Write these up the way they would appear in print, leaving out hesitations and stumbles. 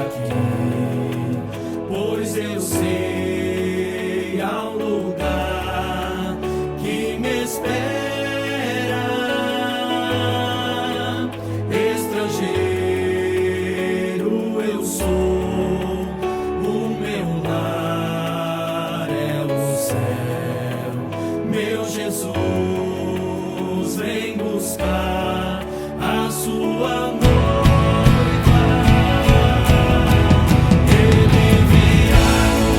aqui, pois eu sei há um lugar que me espera. Estrangeiro eu sou, o meu lar é o céu. Meu Jesus vem buscar a sua noiva. Ele virá no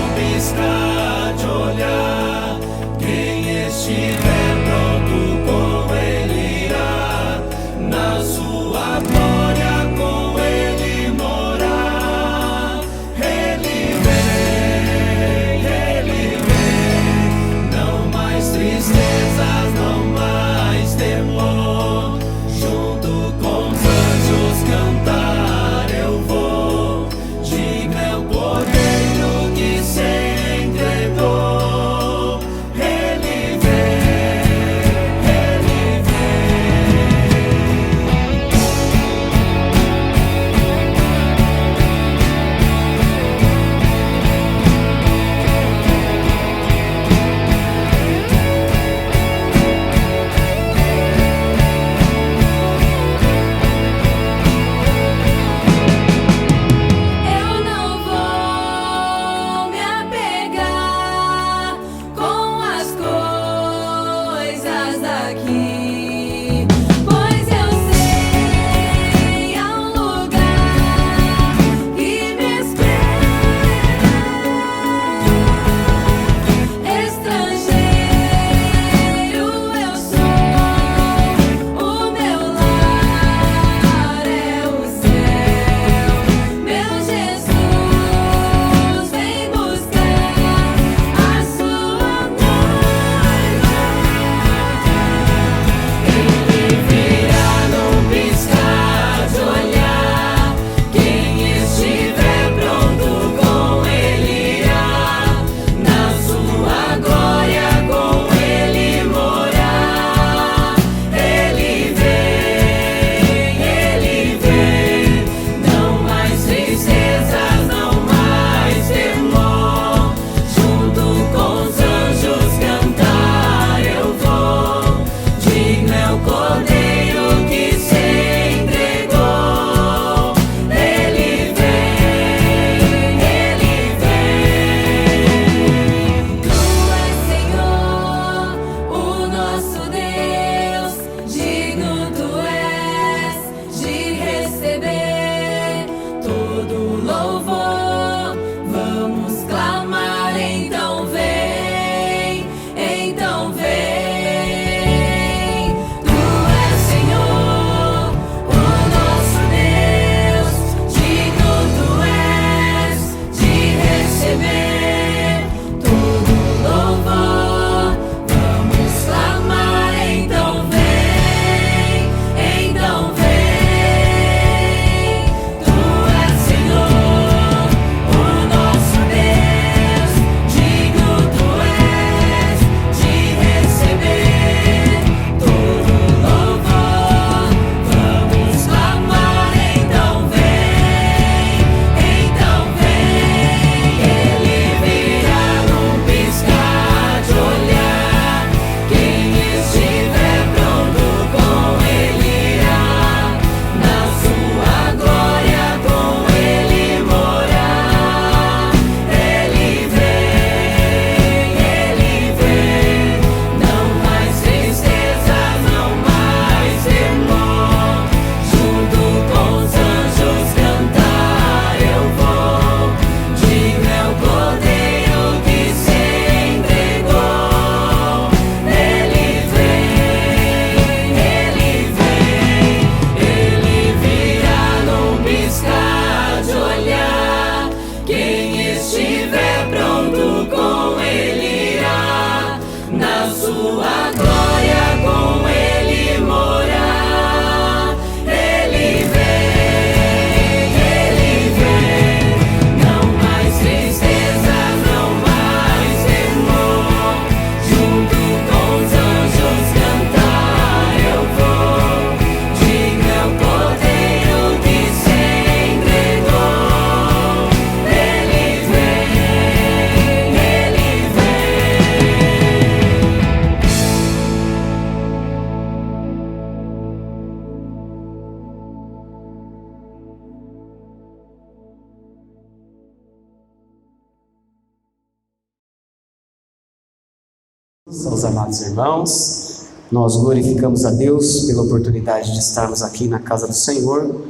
Aos amados irmãos, nós glorificamos a Deus pela oportunidade de estarmos aqui na casa do Senhor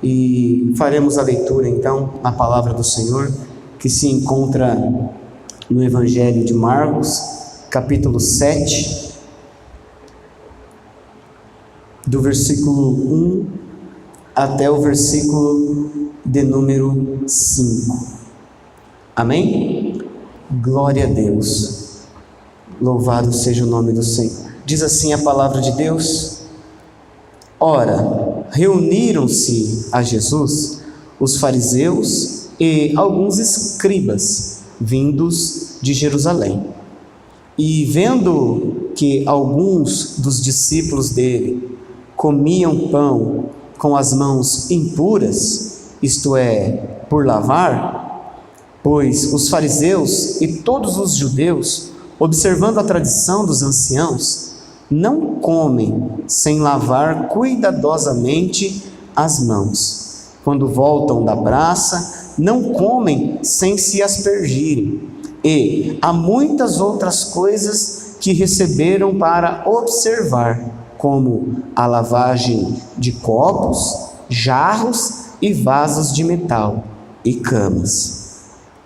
e faremos a leitura então na palavra do Senhor que se encontra no Evangelho de Marcos, capítulo 7, do versículo 1 até o versículo de número 5. Amém? Glória a Deus. Louvado seja o nome do Senhor. Diz assim a palavra de Deus: Ora, reuniram-se a Jesus os fariseus e alguns escribas vindos de Jerusalém. E vendo que alguns dos discípulos dele comiam pão com as mãos impuras, isto é, por lavar, pois os fariseus e todos os judeus, observando a tradição dos anciãos, não comem sem lavar cuidadosamente as mãos. Quando voltam da praça, não comem sem se aspergirem. E há muitas outras coisas que receberam para observar, como a lavagem de copos, jarros e vasos de metal e camas.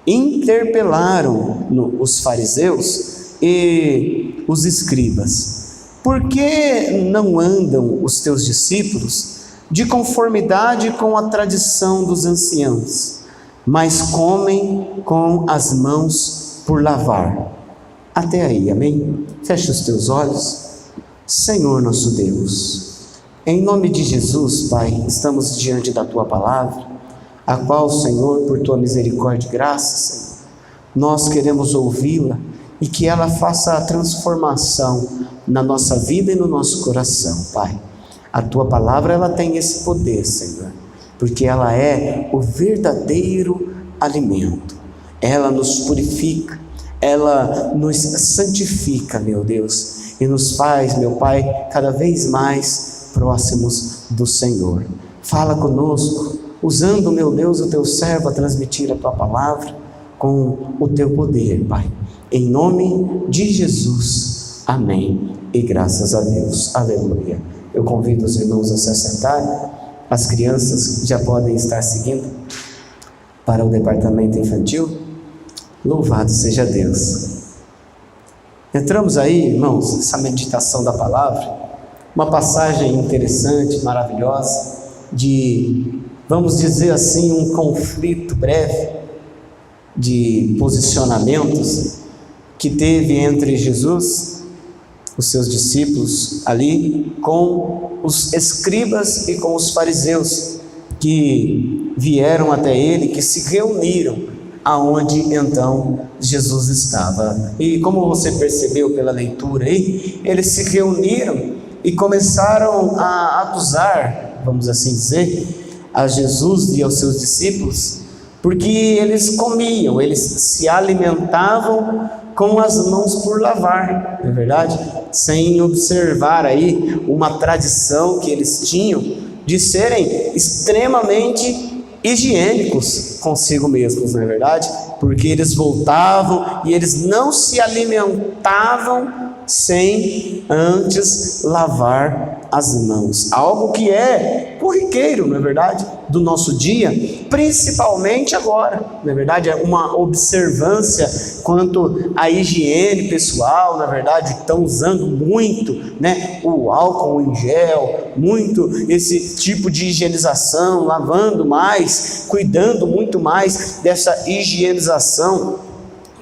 Interpelaram os fariseus e os escribas: por que não andam os teus discípulos de conformidade com a tradição dos anciãos, mas comem com as mãos por lavar? Até aí, amém? Fecha os teus olhos. Senhor nosso Deus, em nome de Jesus, Pai, estamos diante da Tua palavra, a qual, Senhor, por Tua misericórdia e graça, Senhor, nós queremos ouvi-la e que ela faça a transformação na nossa vida e no nosso coração, Pai. A Tua palavra, ela tem esse poder, Senhor, porque ela é o verdadeiro alimento. Ela nos purifica, ela nos santifica, meu Deus, e nos faz, meu Pai, cada vez mais próximos do Senhor. Fala conosco, usando, meu Deus, o Teu servo a transmitir a Tua palavra com o Teu poder, Pai. Em nome de Jesus, amém, e graças a Deus, aleluia. Eu convido os irmãos a se assentarem, as crianças já podem estar seguindo para o departamento infantil. Louvado seja Deus. Entramos aí, irmãos, essa meditação da palavra, uma passagem interessante, maravilhosa, de, vamos dizer assim, um conflito breve de posicionamentos que teve entre Jesus, os seus discípulos ali, com os escribas e com os fariseus que vieram até ele, que se reuniram aonde então Jesus estava. E como você percebeu pela leitura aí, eles se reuniram e começaram a acusar, vamos assim dizer, a Jesus e aos seus discípulos, porque eles comiam, eles se alimentavam com as mãos por lavar, não é verdade? Sem observar aí uma tradição que eles tinham de serem extremamente higiênicos consigo mesmos, não é verdade? Porque eles voltavam e eles não se alimentavam sem antes lavar as mãos. Algo que é corriqueiro, não é verdade? Do nosso dia, principalmente agora, não é verdade? É uma observância quanto à higiene pessoal, na verdade, estão usando muito, né, o álcool em gel, muito esse tipo de higienização, lavando mais, cuidando muito mais dessa higienização,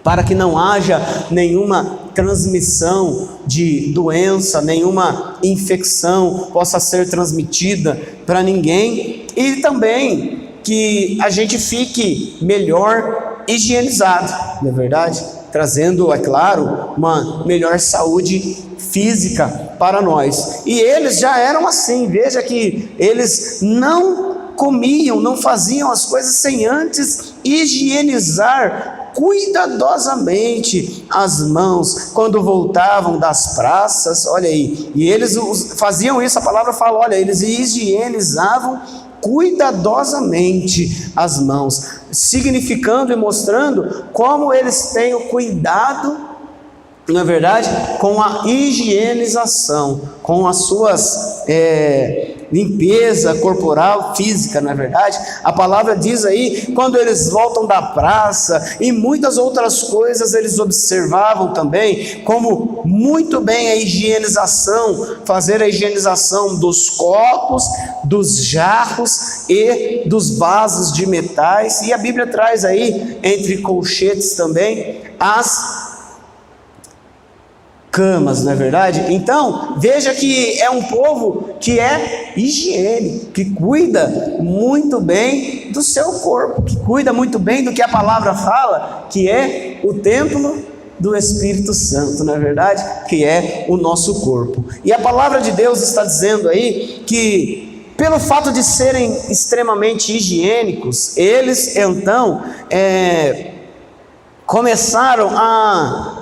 para que não haja nenhuma transmissão de doença, nenhuma infecção possa ser transmitida para ninguém, e também que a gente fique melhor higienizado, não é verdade? Trazendo, é claro, uma melhor saúde física para nós. E eles já eram assim, veja que eles não comiam, não faziam as coisas sem antes higienizar cuidadosamente as mãos quando voltavam das praças. Olha aí, e eles faziam isso, a palavra fala, olha, eles higienizavam cuidadosamente as mãos, significando e mostrando como eles têm o cuidado na verdade, com a higienização, com as suas limpeza corporal, física, na verdade. A palavra diz aí, quando eles voltam da praça e muitas outras coisas, eles observavam também como muito bem a higienização, fazer a higienização dos copos, dos jarros e dos vasos de metais. E a Bíblia traz aí, entre colchetes também, as camas, não é verdade? Então, veja que é um povo que é higiênico, que cuida muito bem do seu corpo, que cuida muito bem do que a palavra fala, que é o templo do Espírito Santo, não é verdade? Que é o nosso corpo. E a palavra de Deus está dizendo aí que, pelo fato de serem extremamente higiênicos, eles então começaram a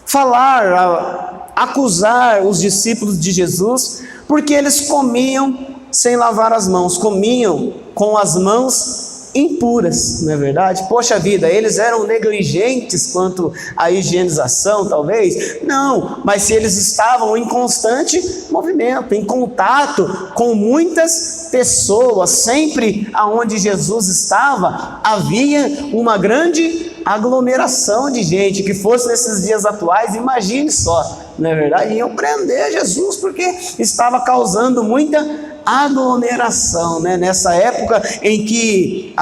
falar, a acusar os discípulos de Jesus, porque eles comiam sem lavar as mãos, comiam com as mãos impuras, não é verdade? Poxa vida, eles eram negligentes quanto à higienização, talvez? Não, mas se eles estavam em constante movimento, em contato com muitas pessoas, sempre aonde Jesus estava, havia uma grande aglomeração de gente. Que fosse nesses dias atuais, imagine só, não é verdade? Iam prender Jesus porque estava causando muita aglomeração, né? Nessa época em que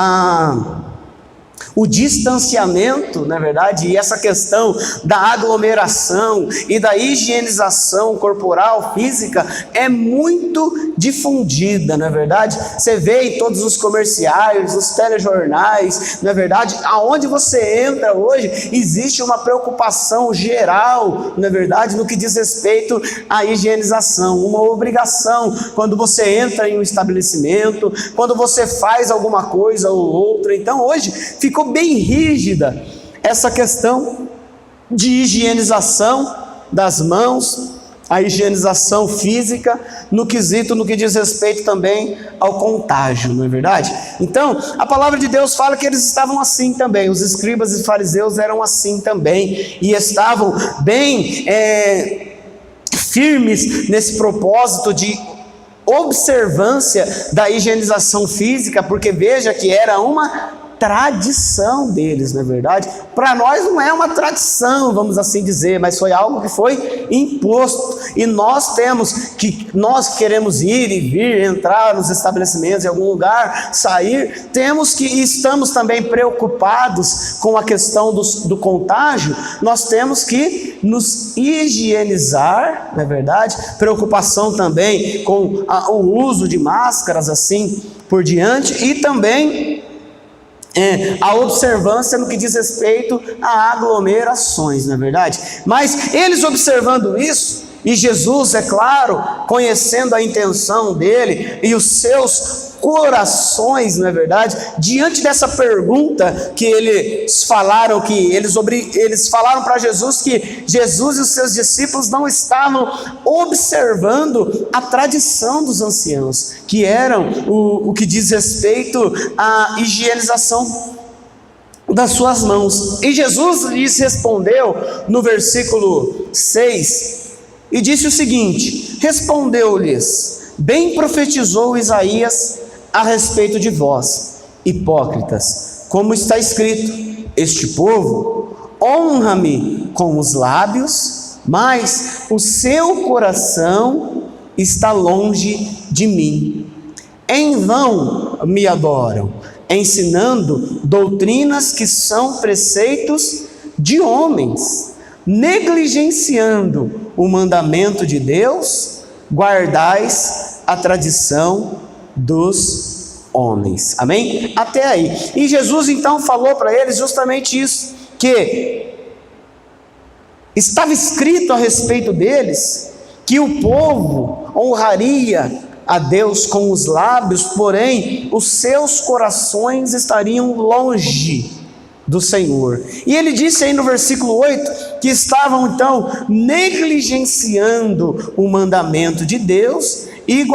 o distanciamento, na verdade, e essa questão da aglomeração e da higienização corporal, física, é muito difundida, não é verdade? Você vê em todos os comerciais, os telejornais, não é verdade? Aonde você entra hoje, existe uma preocupação geral, não é verdade? No que diz respeito à higienização, uma obrigação, quando você entra em um estabelecimento, quando você faz alguma coisa ou outra. Então hoje ficou bem rígida essa questão de higienização das mãos, a higienização física, no que diz respeito também ao contágio, não é verdade? Então, a palavra de Deus fala que eles estavam assim também, os escribas e fariseus eram assim também, e estavam bem firmes nesse propósito de observância da higienização física, porque veja que era uma tradição deles, não é verdade? Para nós não é uma tradição, vamos assim dizer, mas foi algo que foi imposto, e nós queremos ir e vir, entrar nos estabelecimentos, em algum lugar, sair, estamos também preocupados com a questão do contágio, nós temos que nos higienizar, não é verdade? Preocupação também com o uso de máscaras, assim por diante, e também a observância no que diz respeito a aglomerações, não é verdade? Mas eles observando isso, e Jesus, é claro, conhecendo a intenção dele e os seus corações, não é verdade? Diante dessa pergunta que eles falaram, eles falaram para Jesus que Jesus e os seus discípulos não estavam observando a tradição dos anciãos, que eram o que diz respeito à higienização das suas mãos. E Jesus lhes respondeu no versículo 6 e disse o seguinte: respondeu-lhes: bem profetizou Isaías a respeito de vós, hipócritas, como está escrito: este povo honra-me com os lábios, mas o seu coração está longe de mim. Em vão me adoram, ensinando doutrinas que são preceitos de homens, negligenciando o mandamento de Deus, guardais a tradição dos homens. Amém? Até aí. E Jesus então falou para eles justamente isso, que estava escrito a respeito deles, que o povo honraria a Deus com os lábios, porém os seus corações estariam longe do Senhor. E ele disse aí no versículo 8, que estavam então negligenciando o mandamento de Deus e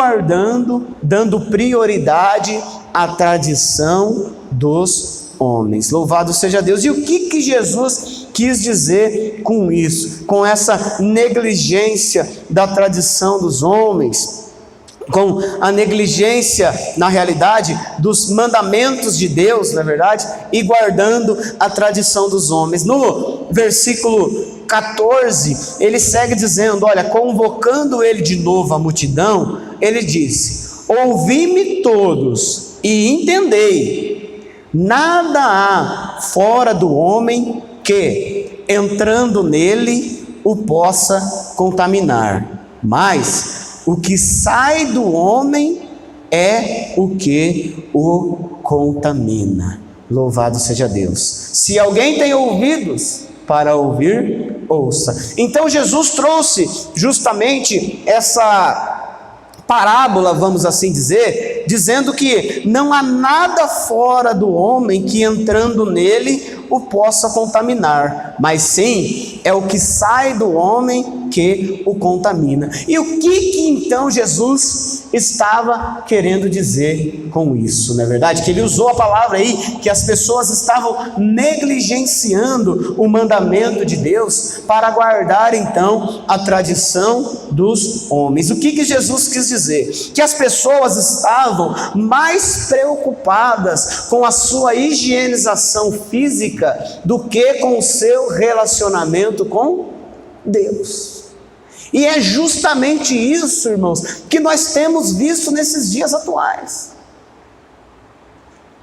dando prioridade à tradição dos homens. Louvado seja Deus. E o que Jesus quis dizer com isso, com essa negligência da tradição dos homens, com a negligência, na realidade, dos mandamentos de Deus, na verdade, e guardando a tradição dos homens. No versículo 14, ele segue dizendo, olha, convocando ele de novo a multidão, ele disse: ouvi-me todos e entendei, nada há fora do homem que, entrando nele, o possa contaminar, mas o que sai do homem é o que o contamina. Louvado seja Deus. Se alguém tem ouvidos para ouvir, ouça. Então Jesus trouxe justamente essa parábola, vamos assim dizer, dizendo que não há nada fora do homem que, entrando nele, o possa contaminar, mas sim é o que sai do homem que o contamina. E o que então Jesus estava querendo dizer com isso, não é verdade? Que ele usou a palavra aí, que as pessoas estavam negligenciando o mandamento de Deus para guardar então a tradição dos homens. O que Jesus quis dizer? Que as pessoas estavam mais preocupadas com a sua higienização física do que com o seu relacionamento com Deus. E é justamente isso, irmãos, que nós temos visto nesses dias atuais.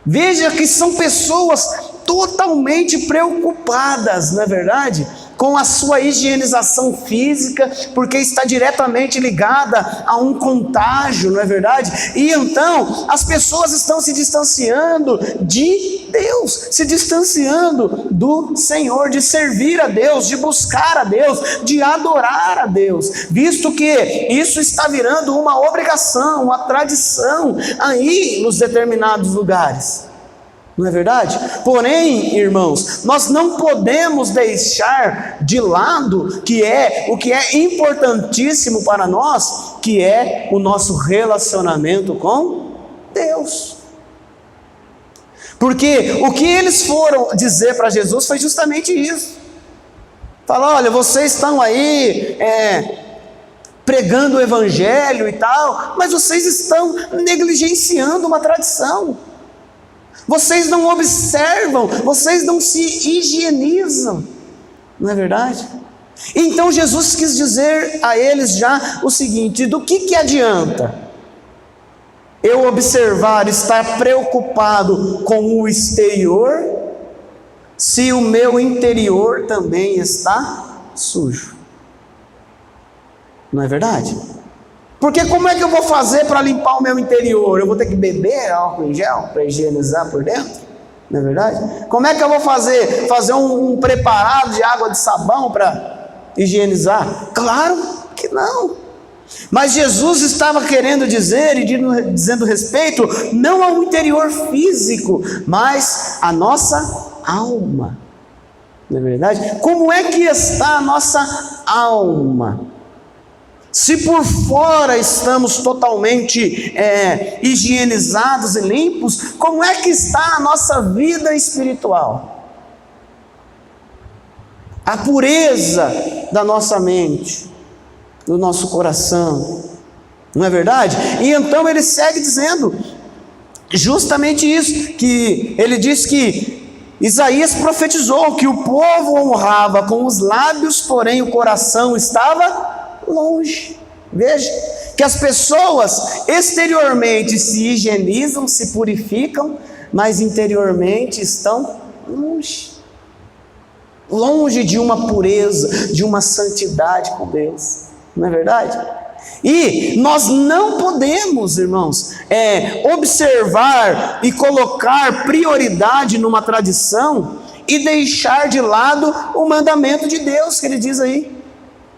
Veja que são pessoas totalmente preocupadas, não é verdade? Com a sua higienização física, porque está diretamente ligada a um contágio, não é verdade? E então, as pessoas estão se distanciando de Deus, se distanciando do Senhor, de servir a Deus, de buscar a Deus, de adorar a Deus, visto que isso está virando uma obrigação, uma tradição aí nos determinados lugares. Não é verdade? Porém, irmãos, nós não podemos deixar de lado o que é importantíssimo para nós, que é o nosso relacionamento com Deus. Porque o que eles foram dizer para Jesus foi justamente isso. Falar, olha, vocês estão aí pregando o evangelho e tal, mas vocês estão negligenciando uma tradição. Vocês não observam, vocês não se higienizam, não é verdade? Então Jesus quis dizer a eles já o seguinte: do que adianta eu observar, estar preocupado com o exterior, se o meu interior também está sujo? Não é verdade? Porque como é que eu vou fazer para limpar o meu interior? Eu vou ter que beber álcool em gel para higienizar por dentro? Não é verdade? Como é que eu vou fazer um preparado de água de sabão para higienizar? Claro que não. Mas Jesus estava querendo dizer e dizendo respeito não ao interior físico, mas à nossa alma. Não é verdade? Como é que está a nossa alma? Se por fora estamos totalmente higienizados e limpos, como é que está a nossa vida espiritual? A pureza da nossa mente, do nosso coração, não é verdade? E então ele segue dizendo justamente isso, que ele diz que Isaías profetizou que o povo honrava com os lábios, porém o coração estava longe. Veja que as pessoas exteriormente se higienizam, se purificam, mas interiormente estão longe de uma pureza, de uma santidade com Deus, não é verdade? E nós não podemos, irmãos, observar e colocar prioridade numa tradição e deixar de lado o mandamento de Deus que ele diz aí.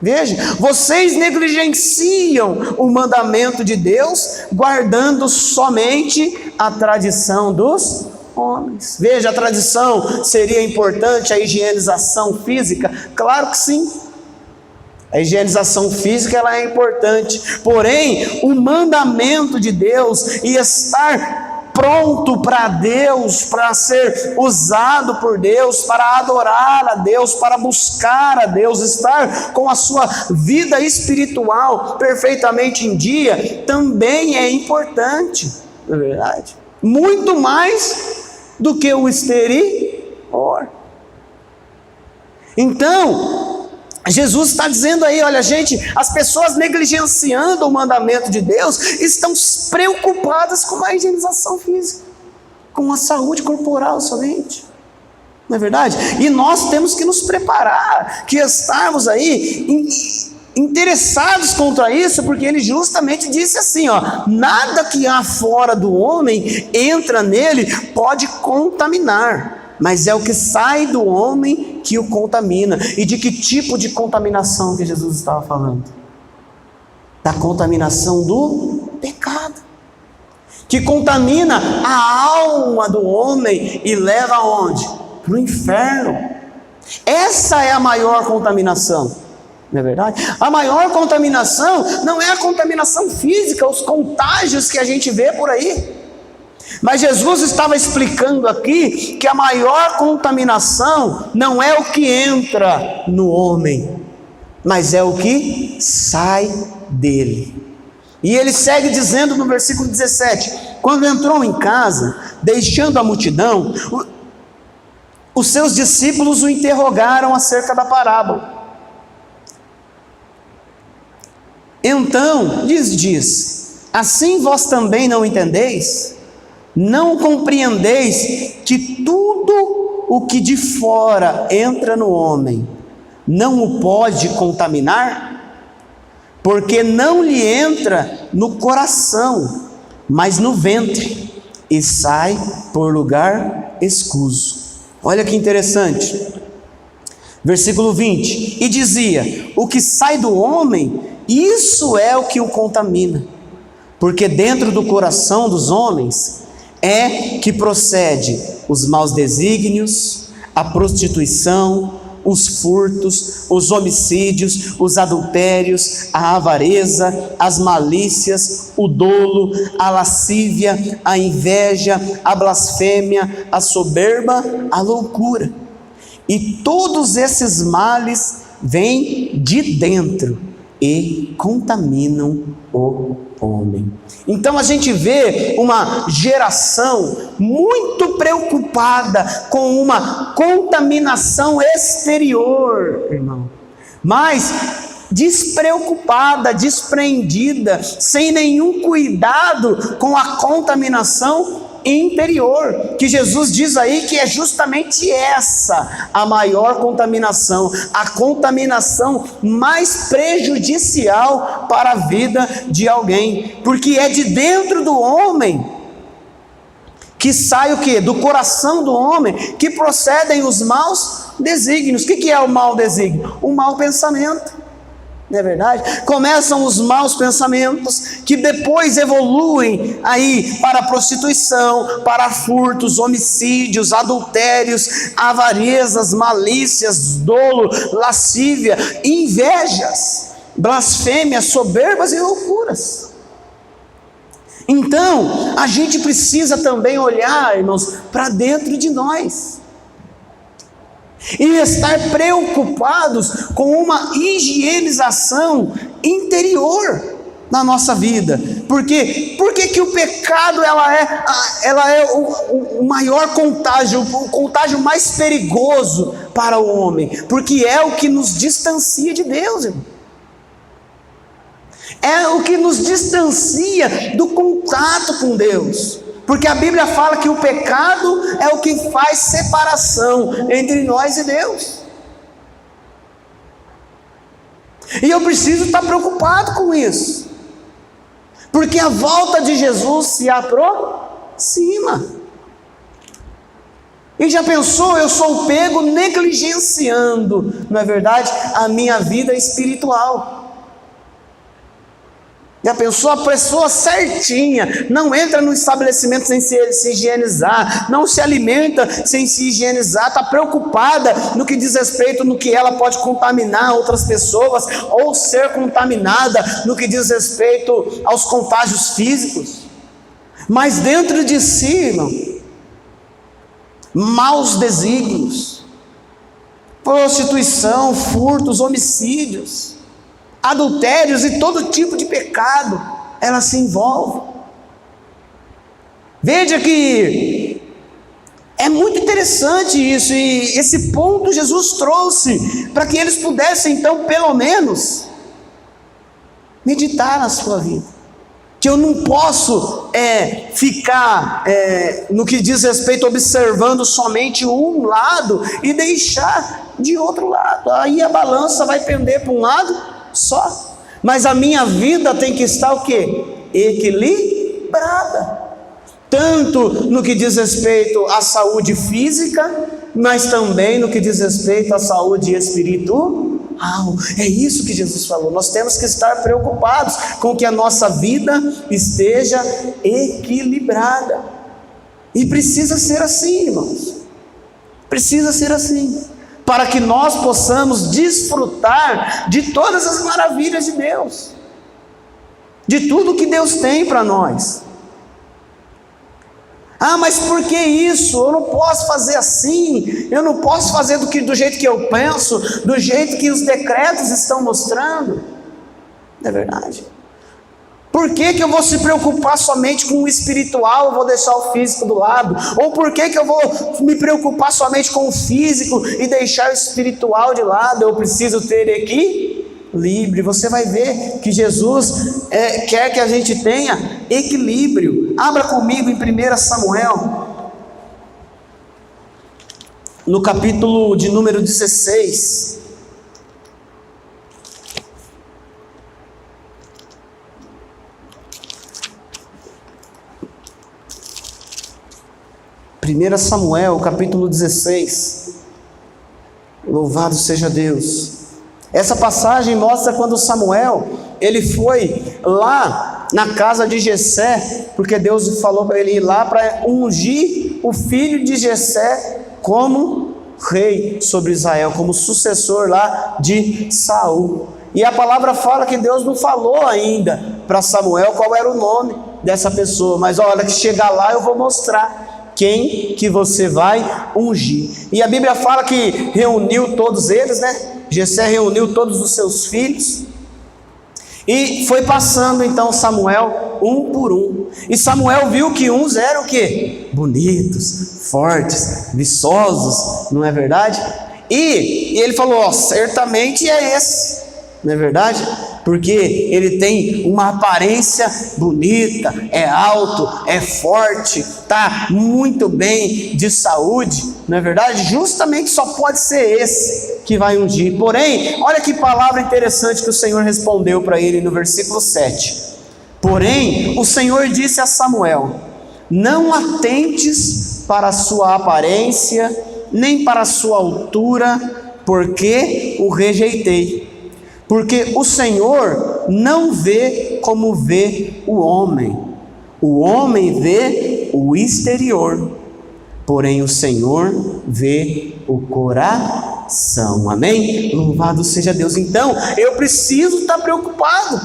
Veja, vocês negligenciam o mandamento de Deus, guardando somente a tradição dos homens. Veja, a tradição seria importante, a higienização física? Claro que sim. A higienização física ela é importante, porém, o mandamento de Deus e estar pronto para Deus, para ser usado por Deus, para adorar a Deus, para buscar a Deus, estar com a sua vida espiritual perfeitamente em dia, também é importante, não é verdade? Muito mais do que o exterior. Então, Jesus está dizendo aí, olha gente, as pessoas negligenciando o mandamento de Deus, estão preocupadas com a higienização física, com a saúde corporal somente, não é verdade? E nós temos que nos preparar, que estarmos aí interessados contra isso, porque ele justamente disse assim, nada que há fora do homem entra nele, pode contaminar, mas é o que sai do homem que o contamina. E de que tipo de contaminação que Jesus estava falando? Da contaminação do pecado, que contamina a alma do homem e leva aonde? Para o inferno. Essa é a maior contaminação, não é verdade? A maior contaminação não é a contaminação física, os contágios que a gente vê por aí. Mas Jesus estava explicando aqui que a maior contaminação não é o que entra no homem, mas é o que sai dele. E ele segue dizendo no versículo 17: quando entrou em casa, deixando a multidão, os seus discípulos o interrogaram acerca da parábola. Então lhes disse: assim vós também não entendeis? Não compreendeis que tudo o que de fora entra no homem não o pode contaminar? Porque não lhe entra no coração, mas no ventre, e sai por lugar escuso. Olha que interessante. Versículo 20: e dizia: o que sai do homem, isso é o que o contamina, porque dentro do coração dos homens é que procede os maus desígnios, a prostituição, os furtos, os homicídios, os adultérios, a avareza, as malícias, o dolo, a lascívia, a inveja, a blasfêmia, a soberba, a loucura. E todos esses males vêm de dentro e contaminam o homem. Então a gente vê uma geração muito preocupada com uma contaminação exterior, irmão, mas despreocupada, despreendida, sem nenhum cuidado com a contaminação interior, que Jesus diz aí que é justamente essa a maior contaminação, a contaminação mais prejudicial para a vida de alguém, porque é de dentro do homem que sai o que? Do coração do homem que procedem os maus desígnios. O que é o mau desígnio? O mau pensamento. Não é verdade? Começam os maus pensamentos, que depois evoluem aí para a prostituição, para furtos, homicídios, adultérios, avarezas, malícias, dolo, lascívia, invejas, blasfêmias, soberbas e loucuras. Então, a gente precisa também olhar, irmãos, para dentro de nós e estar preocupados com uma higienização interior na nossa vida. Por quê? Porque que o pecado ela é o maior contágio, o contágio mais perigoso para o homem, porque é o que nos distancia de Deus, irmão. É o que nos distancia do contato com Deus. Porque a Bíblia fala que o pecado é o que faz separação entre nós e Deus. E eu preciso estar preocupado com isso, porque a volta de Jesus se aproxima. E já pensou, eu sou pego negligenciando, não é verdade, a minha vida espiritual. Já pensou, a pessoa certinha não entra no estabelecimento sem se higienizar, não se alimenta sem se higienizar, está preocupada no que diz respeito no que ela pode contaminar outras pessoas, ou ser contaminada no que diz respeito aos contágios físicos. mas dentro de si, irmão, maus desígnios, prostituição, furtos, homicídios, adultérios e todo tipo de pecado, ela se envolve. Veja que é muito interessante isso, e esse ponto Jesus trouxe para que eles pudessem então pelo menos meditar na sua vida, que eu não posso ficar no que diz respeito observando somente um lado e deixar de outro lado, aí a balança vai pender para um lado só, mas a minha vida tem que estar o quê? Equilibrada, tanto no que diz respeito à saúde física, mas também no que diz respeito à saúde espiritual. É isso que Jesus falou, nós temos que estar preocupados com que a nossa vida esteja equilibrada, e precisa ser assim, irmãos, precisa ser assim, para que nós possamos desfrutar de todas as maravilhas de Deus, de tudo que Deus tem para nós. Mas por que isso? Eu não posso fazer assim, eu não posso fazer do jeito que eu penso, do jeito que os decretos estão mostrando. É verdade. Por que eu vou se preocupar somente com o espiritual, eu vou deixar o físico do lado? Ou por que eu vou me preocupar somente com o físico e deixar o espiritual de lado? Eu preciso ter equilíbrio. Você vai ver que Jesus quer que a gente tenha equilíbrio. Abra comigo em 1 Samuel, no capítulo de número 16. Primeira Samuel, capítulo 16. Louvado seja Deus. Essa passagem mostra quando Samuel, ele foi lá na casa de Jessé, porque Deus falou para ele ir lá para ungir o filho de Jessé como rei sobre Israel, como sucessor lá de Saul. E a palavra fala que Deus não falou ainda para Samuel qual era o nome dessa pessoa, mas a hora que chegar lá eu vou mostrar quem que você vai ungir. E a Bíblia fala que reuniu todos eles, né? Jessé reuniu todos os seus filhos, e foi passando então Samuel um por um, e Samuel viu que uns eram o quê? Bonitos, fortes, viçosos, não é verdade? E ele falou, certamente é esse, não é verdade? Porque ele tem uma aparência bonita, é alto, é forte, está muito bem de saúde, não é verdade? Justamente só pode ser esse que vai ungir. Porém, olha que palavra interessante que o Senhor respondeu para ele no versículo 7. Porém, o Senhor disse a Samuel, não atentes para a sua aparência, nem para a sua altura, porque o rejeitei. Porque o Senhor não vê como vê o homem vê o exterior, porém o Senhor vê o coração. Amém? Louvado seja Deus. Então, eu preciso estar preocupado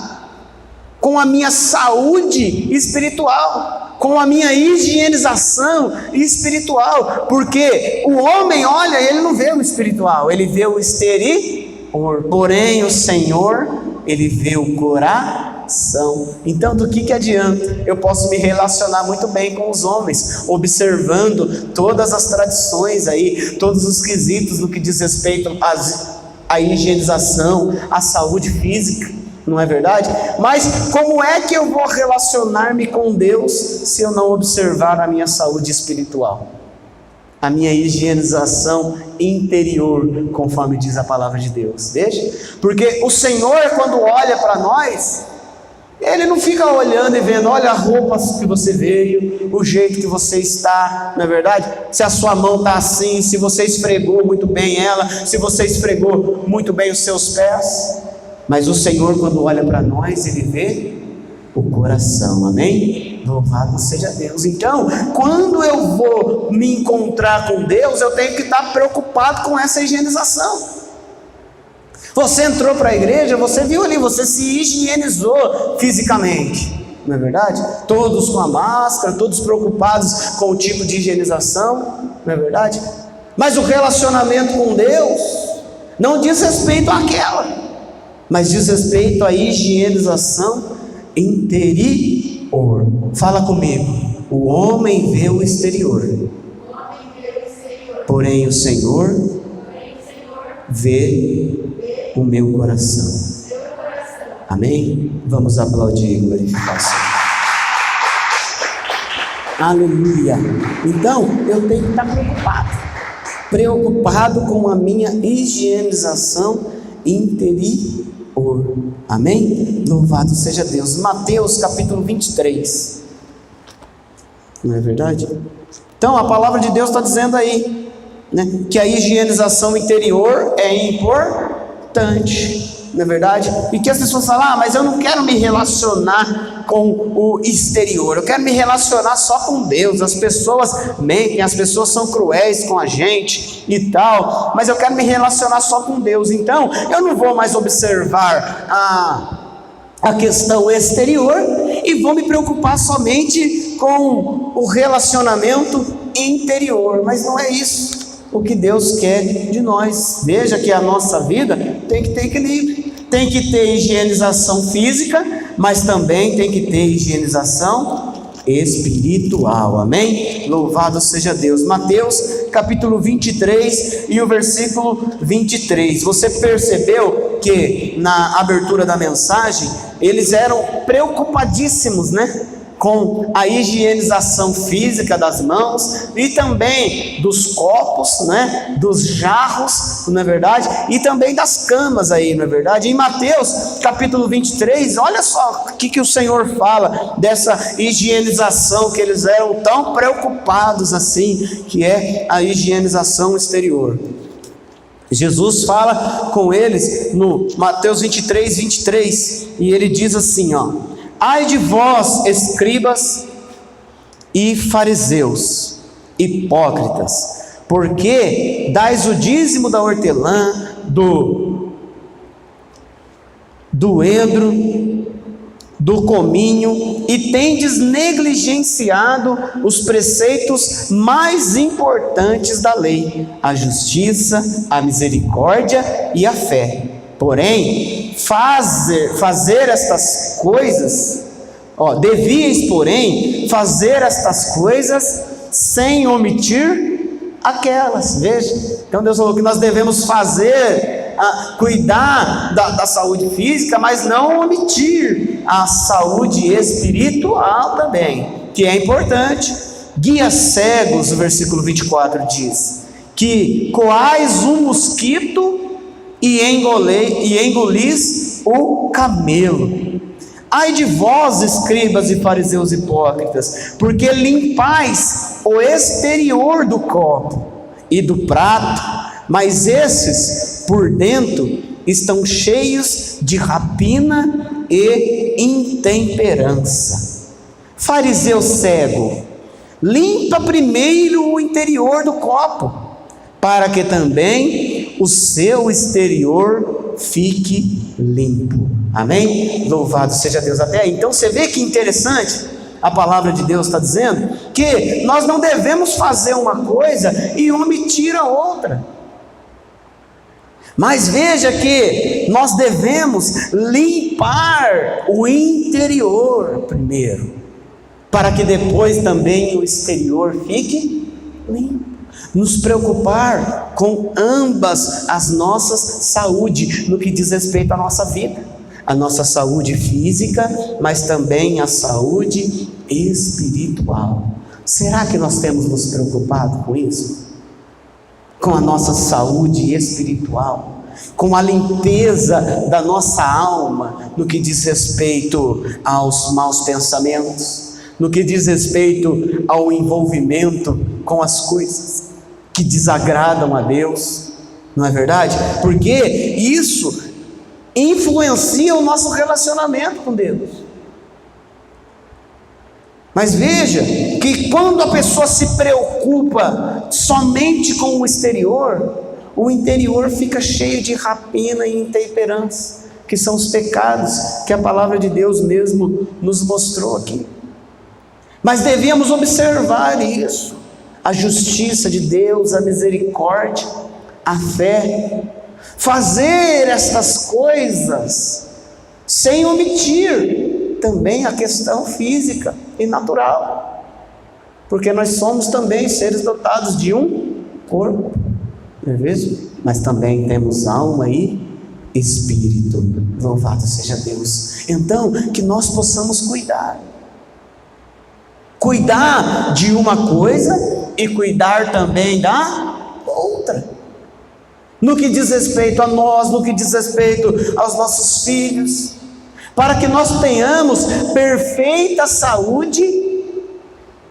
com a minha saúde espiritual, com a minha higienização espiritual, porque o homem olha, ele não vê o espiritual, ele vê o exterior. Porém o Senhor, ele vê o coração. Então do que adianta? Eu posso me relacionar muito bem com os homens, observando todas as tradições aí, todos os quesitos no que diz respeito à higienização, à saúde física, não é verdade? Mas como é que eu vou relacionar-me com Deus se eu não observar a minha saúde espiritual? A minha higienização interior, conforme diz a palavra de Deus. Veja, porque o Senhor, quando olha para nós, Ele não fica olhando e vendo, olha a roupa que você veio, o jeito que você está, não é verdade? Se a sua mão está assim, se você esfregou muito bem ela, se você esfregou muito bem os seus pés. Mas o Senhor, quando olha para nós, Ele vê o coração, amém? Louvado seja Deus. Então, quando eu vou me encontrar com Deus, eu tenho que estar preocupado com essa higienização. Você entrou para a igreja, você viu ali, você se higienizou fisicamente, não é verdade? Todos com a máscara, todos preocupados com o tipo de higienização, não é verdade? Mas o relacionamento com Deus não diz respeito àquela, mas diz respeito à higienização interior. Fala comigo. O homem vê o exterior, porém o Senhor vê o meu coração. Amém? Vamos aplaudir e glorificar o Senhor. Aleluia. Então eu tenho que estar preocupado com a minha higienização interior. Amém? Louvado seja Deus. Mateus capítulo 23. Não é verdade? Então a palavra de Deus está dizendo aí, né, que a higienização interior é importante, não é verdade? E que as pessoas falam, mas eu não quero me relacionar com o exterior, eu quero me relacionar só com Deus. As pessoas mentem, as pessoas são cruéis com a gente e tal, mas eu quero me relacionar só com Deus. Então eu não vou mais observar a questão exterior e vou me preocupar somente com o relacionamento interior. Mas não é isso o que Deus quer de nós. Veja que a nossa vida tem que ter equilíbrio, tem que ter higienização física, mas também tem que ter higienização espiritual. Amém? Louvado seja Deus. Mateus capítulo 23 e o versículo 23. Você percebeu que na abertura da mensagem eles eram preocupadíssimos, né, com a higienização física das mãos e também dos copos, né, dos jarros, não é verdade? E também das camas aí, não é verdade? Em Mateus capítulo 23, olha só o que o Senhor fala dessa higienização que eles eram tão preocupados assim, que é a higienização exterior. Jesus fala com eles no Mateus 23, 23, e ele diz assim, ó: ai de vós, escribas e fariseus, hipócritas, porque dais o dízimo da hortelã, do endro, do cominho, e tendes negligenciado os preceitos mais importantes da lei, a justiça, a misericórdia e a fé. Porém, fazer estas coisas, devíeis, porém, fazer estas coisas sem omitir aquelas. Veja, então Deus falou que nós devemos fazer, cuidar da saúde física, mas não omitir a saúde espiritual também, que é importante. Guias cegos, o versículo 24 diz, que coais um mosquito e engolis o camelo. Ai de vós, escribas e fariseus hipócritas, porque limpais o exterior do copo e do prato, mas esses por dentro estão cheios de rapina e intemperança. Fariseu cego, limpa primeiro o interior do copo, para que também o seu exterior fique limpo. Amém? Louvado seja Deus. Até aí, então você vê que interessante, a palavra de Deus está dizendo que nós não devemos fazer uma coisa e omitir a outra, mas veja que nós devemos limpar o interior primeiro, para que depois também o exterior fique limpo. Nos preocupar com ambas as nossas saúdes, no que diz respeito à nossa vida, a nossa saúde física, mas também a saúde espiritual. Será que nós temos nos preocupado com isso? Com a nossa saúde espiritual, com a limpeza da nossa alma, no que diz respeito aos maus pensamentos, no que diz respeito ao envolvimento com as coisas que desagradam a Deus, não é verdade? Porque isso influencia o nosso relacionamento com Deus. Mas veja que quando a pessoa se preocupa somente com o interior fica cheio de rapina e intemperança, que são os pecados que a palavra de Deus mesmo nos mostrou aqui. Mas devíamos observar isso, a justiça de Deus, a misericórdia, a fé, fazer estas coisas sem omitir também a questão física e natural, porque nós somos também seres dotados de um corpo, não é mesmo? Mas também temos alma e espírito. Louvado seja Deus. Então, que nós possamos cuidar de uma coisa e cuidar também da outra, no que diz respeito a nós, no que diz respeito aos nossos filhos, para que nós tenhamos perfeita saúde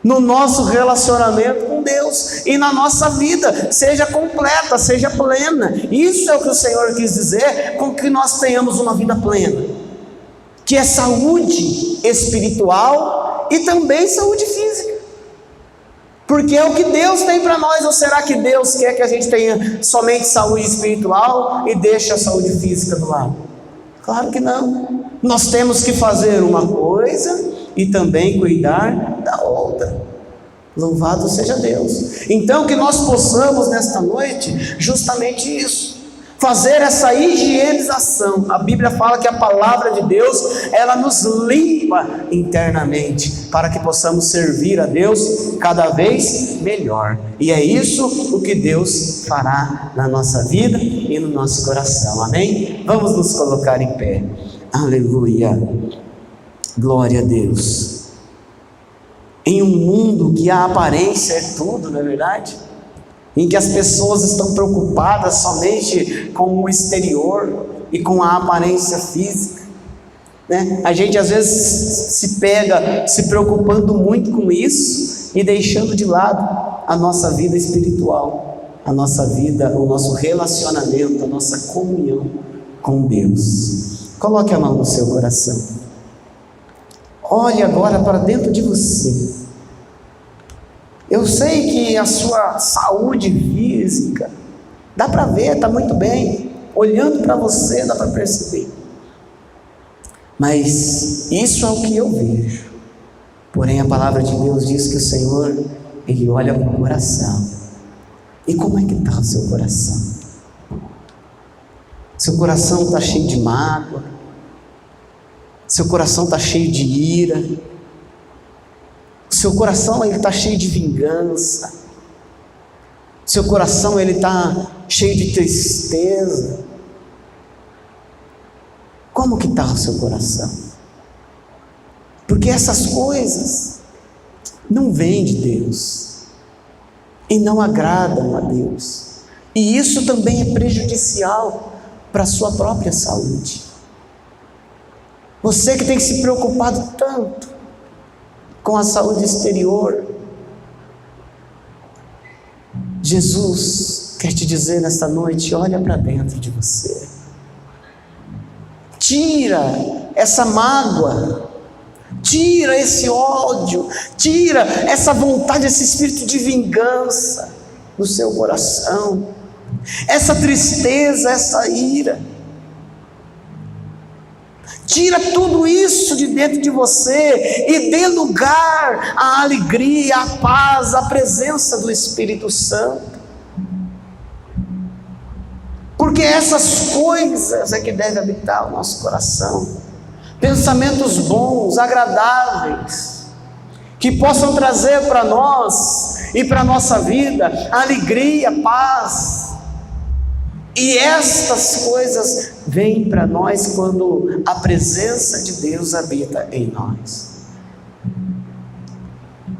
no nosso relacionamento com Deus e na nossa vida, seja completa, seja plena. Isso é o que o Senhor quis dizer com que nós tenhamos uma vida plena, que é saúde espiritual e também saúde física, porque é o que Deus tem para nós. Ou será que Deus quer que a gente tenha somente saúde espiritual e deixe a saúde física do lado? Claro que não. Nós temos que fazer uma coisa e também cuidar da outra. Louvado seja Deus. Então que nós possamos nesta noite justamente isso, fazer essa higienização. A Bíblia fala que a palavra de Deus, ela nos limpa internamente, para que possamos servir a Deus cada vez melhor. E é isso o que Deus fará na nossa vida e no nosso coração. Amém? Vamos nos colocar em pé. Aleluia. Glória a Deus. Em um mundo que a aparência é tudo, não é verdade? Em que as pessoas estão preocupadas somente com o exterior e com a aparência física, né? A gente às vezes se pega se preocupando muito com isso e deixando de lado a nossa vida espiritual, a nossa vida, o nosso relacionamento, a nossa comunhão com Deus. Coloque a mão no seu coração. Olhe agora para dentro de você. Eu sei que a sua saúde física, dá para ver, está muito bem. Olhando para você, dá para perceber. Mas isso é o que eu vejo. Porém, a palavra de Deus diz que o Senhor, Ele olha para o coração. E como é que está o seu coração? Seu coração está cheio de mágoa? Seu coração está cheio de ira? Seu coração está cheio de vingança? Seu coração está cheio de tristeza? Como que está o seu coração? Porque essas coisas não vêm de Deus e não agradam a Deus, e isso também é prejudicial para a sua própria saúde. Você que tem se preocupado tanto com a saúde exterior, Jesus quer te dizer nesta noite: olha para dentro de você, tira essa mágoa, tira esse ódio, tira essa vontade, esse espírito de vingança do seu coração, essa tristeza, essa ira. Tira tudo isso de dentro de você e dê lugar à alegria, à paz, à presença do Espírito Santo. Porque essas coisas é que devem habitar o nosso coração. Pensamentos bons, agradáveis, que possam trazer para nós e para a nossa vida alegria, paz. E estas coisas vêm para nós quando a presença de Deus habita em nós.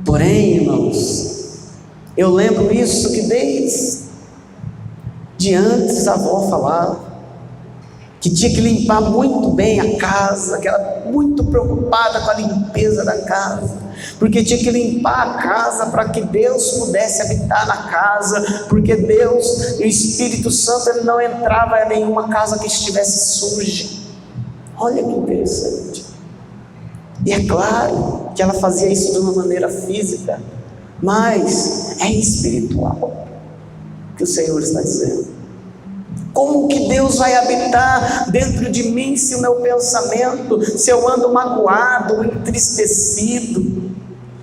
Porém, irmãos, eu lembro isso que desde antes a avó falava, que tinha que limpar muito bem a casa, que era muito preocupada com a limpeza da casa, porque tinha que limpar a casa para que Deus pudesse habitar na casa, porque Deus, o Espírito Santo, Ele não entrava em nenhuma casa que estivesse suja. Olha que interessante. E é claro que ela fazia isso de uma maneira física, mas é espiritual que o Senhor está dizendo. Como que Deus vai habitar dentro de mim se o meu pensamento, se eu ando magoado, entristecido,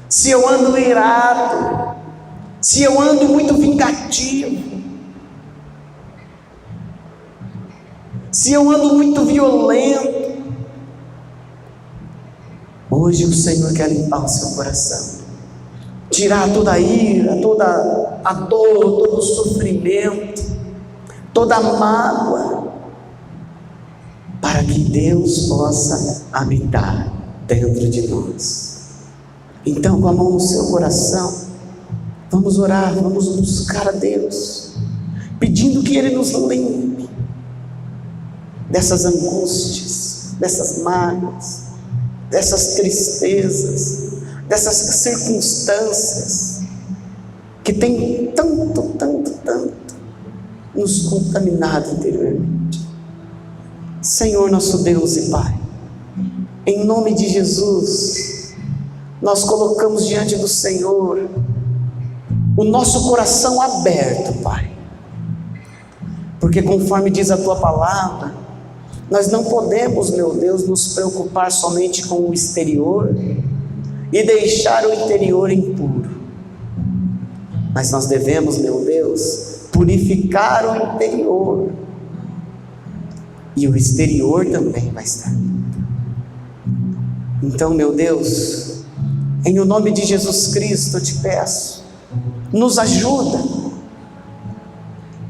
se eu ando irado, se eu ando muito vingativo, se eu ando muito violento? Hoje o Senhor quer limpar o seu coração, tirar toda a ira, toda a dor, todo o sofrimento, toda a mágoa, para que Deus possa habitar dentro de nós. Então, com a mão no seu coração, vamos orar, vamos buscar a Deus, pedindo que Ele nos limpe dessas angústias, dessas mágoas, dessas tristezas, dessas circunstâncias que tem tanto nos contaminado interiormente. Senhor nosso Deus e Pai, em nome de Jesus, nós colocamos diante do Senhor o nosso coração aberto, Pai, porque conforme diz a Tua palavra, nós não podemos, meu Deus, nos preocupar somente com o exterior e deixar o interior impuro, mas nós devemos, meu Deus, purificar o interior, e o exterior também vai estar limpo. Então, meu Deus, em o nome de Jesus Cristo, eu te peço, nos ajuda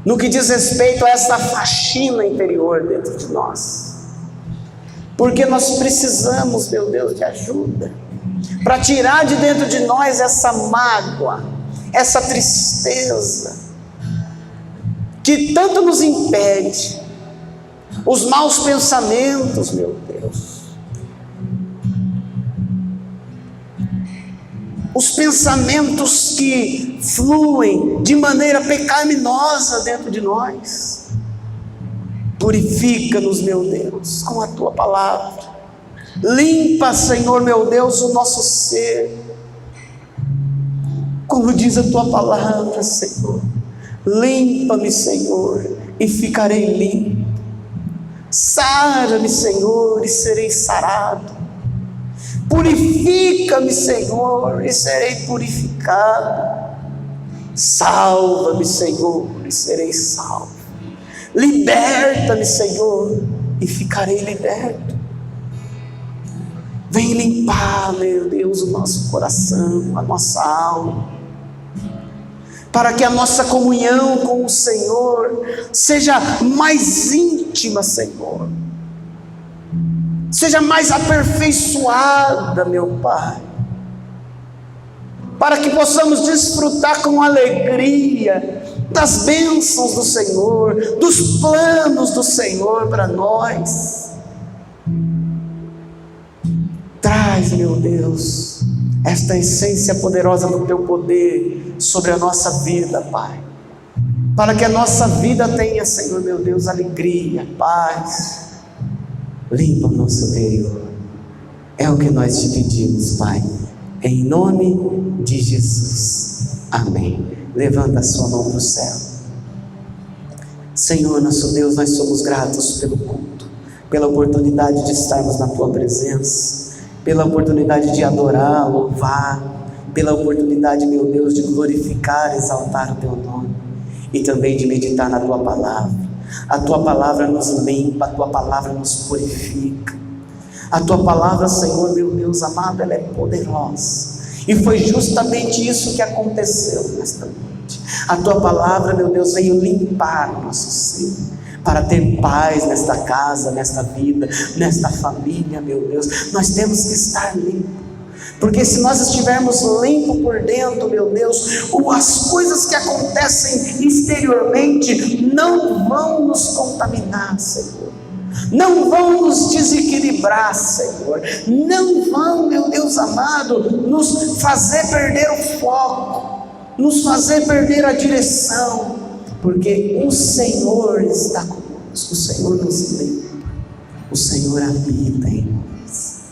no que diz respeito a essa faxina interior dentro de nós, porque nós precisamos, meu Deus, de ajuda para tirar de dentro de nós essa mágoa, essa tristeza que tanto nos impede, os maus pensamentos, meu Deus, os pensamentos que fluem de maneira pecaminosa dentro de nós. Purifica-nos, meu Deus, com a Tua palavra. Limpa, Senhor, meu Deus, o nosso ser, como diz a Tua palavra, Senhor. Limpa-me, Senhor, e ficarei limpo. Sara-me, Senhor, e serei sarado. Purifica-me, Senhor, e serei purificado. Salva-me, Senhor, e serei salvo. Liberta-me, Senhor, e ficarei liberto. Vem limpar, meu Deus, o nosso coração, a nossa alma, para que a nossa comunhão com o Senhor seja mais íntima, Senhor, seja mais aperfeiçoada, meu Pai, para que possamos desfrutar com alegria das bênçãos do Senhor, dos planos do Senhor para nós. Traz, meu Deus, esta essência poderosa do Teu poder sobre a nossa vida, Pai, para que a nossa vida tenha, Senhor, meu Deus, alegria, paz. Limpa o nosso interior, é o que nós te pedimos, Pai, em nome de Jesus, amém. Levanta a sua mão para o céu. Senhor nosso Deus, nós somos gratos pelo culto, pela oportunidade de estarmos na Tua presença, pela oportunidade de adorar, louvar, pela oportunidade, meu Deus, de glorificar, exaltar o Teu nome, e também de meditar na Tua palavra. A Tua palavra nos limpa, a Tua palavra nos purifica. A Tua palavra, Senhor, meu Deus amado, ela é poderosa, e foi justamente isso que aconteceu nesta noite. A Tua palavra, meu Deus, veio limpar o nosso ser, para ter paz nesta casa, nesta vida, nesta família, meu Deus. Nós temos que estar limpos, porque se nós estivermos limpos por dentro, meu Deus, as coisas que acontecem exteriormente não vão nos contaminar, Senhor, não vão nos desequilibrar, Senhor, não vão, meu Deus amado, nos fazer perder o foco, nos fazer perder a direção, porque o Senhor está conosco, o Senhor nos limpa, o Senhor habita em nós.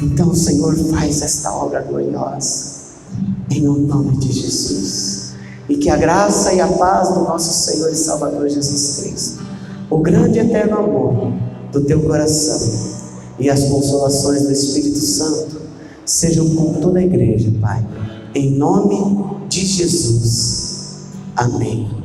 Então, Senhor, faz esta obra gloriosa, em nome de Jesus. e que a graça e a paz do nosso Senhor e Salvador Jesus Cristo, o grande e eterno amor do teu coração e as consolações do Espírito Santo sejam com toda a igreja, Pai, em nome de Jesus. Amém.